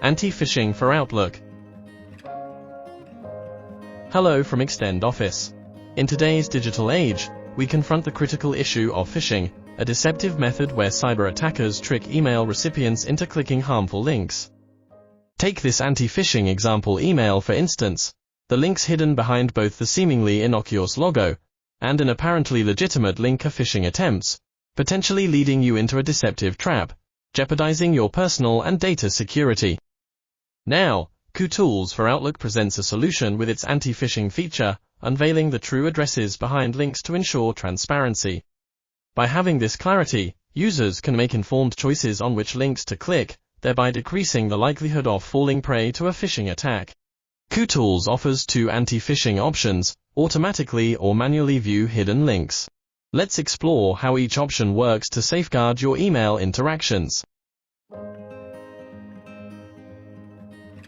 Anti-phishing for Outlook. Hello from Extend Office. In today's digital age, we confront the critical issue of phishing, a deceptive method where cyber attackers trick email recipients into clicking harmful links. Take this anti-phishing example email for instance. The links hidden behind both the seemingly innocuous logo and an apparently legitimate link are phishing attempts, potentially leading you into a deceptive trap, jeopardizing your personal and data security. Now, Tools for Outlook presents a solution with its anti-phishing feature, unveiling the true addresses behind links to ensure transparency. By having this clarity, users can make informed choices on which links to click, thereby decreasing the likelihood of falling prey to a phishing attack. Tools offers two anti-phishing options: automatically or manually view hidden links. Let's explore how each option works to safeguard your email interactions.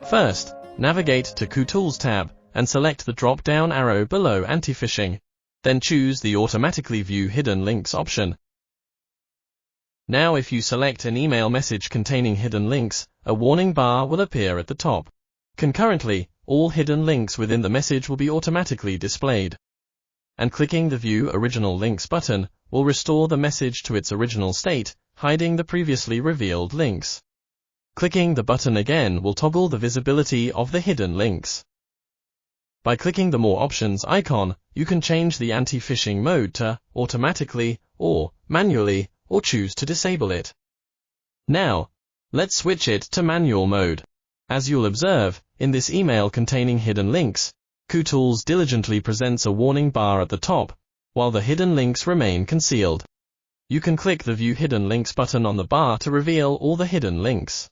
First, navigate to Tools tab and select the drop-down arrow below Anti-phishing. Then choose the Automatically View Hidden Links option. Now if you select an email message containing hidden links, a warning bar will appear at the top. Concurrently, all hidden links within the message will be automatically displayed. And clicking the View Original Links button will restore the message to its original state, hiding the previously revealed links. Clicking the button again will toggle the visibility of the hidden links. By clicking the More Options icon, you can change the anti-phishing mode to automatically or manually, or choose to disable it. Now, let's switch it to manual mode. As you'll observe, in this email containing hidden links, Tools diligently presents a warning bar at the top, while the hidden links remain concealed. You can click the View Hidden Links button on the bar to reveal all the hidden links.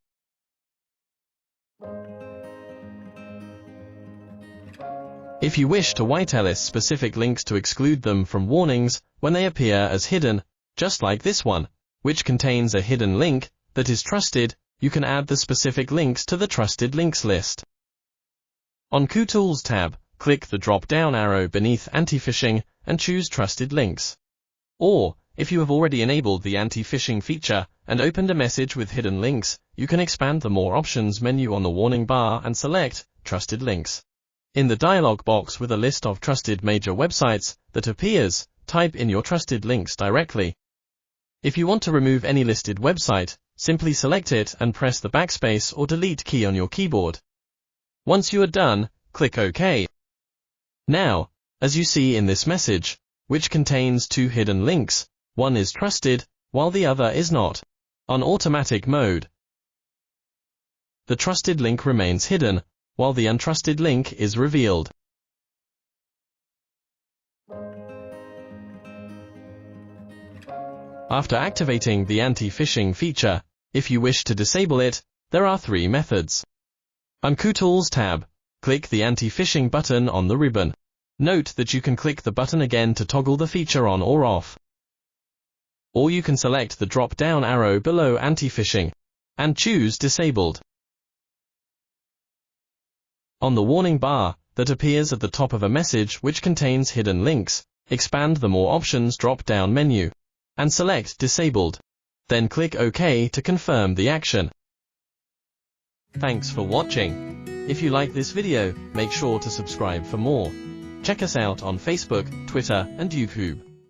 If you wish to whitelist specific links to exclude them from warnings when they appear as hidden, just like this one, which contains a hidden link that is trusted, you can add the specific links to the Trusted Links list. On Tools tab, click the drop-down arrow beneath Anti-phishing and choose Trusted Links. Or, if you have already enabled the anti-phishing feature and opened a message with hidden links, you can expand the More Options menu on the warning bar and select Trusted Links. In the dialog box with a list of trusted major websites that appears, type in your trusted links directly. If you want to remove any listed website, simply select it and press the backspace or delete key on your keyboard. Once you are done, click OK. Now, as you see in this message, which contains two hidden links, one is trusted, while the other is not. On automatic mode, the trusted link remains hidden, while the untrusted link is revealed. After activating the anti-phishing feature, if you wish to disable it, there are three methods. On Tools tab, click the anti-phishing button on the ribbon. Note that you can click the button again to toggle the feature on or off. Or you can select the drop-down arrow below Anti-phishing and choose Disabled. On the warning bar that appears at the top of a message which contains hidden links, expand the More Options drop-down menu and select Disabled. Then click OK to confirm the action. Thanks for watching. If you like this video, make sure to subscribe for more. Check us out on Facebook, Twitter, and YouTube.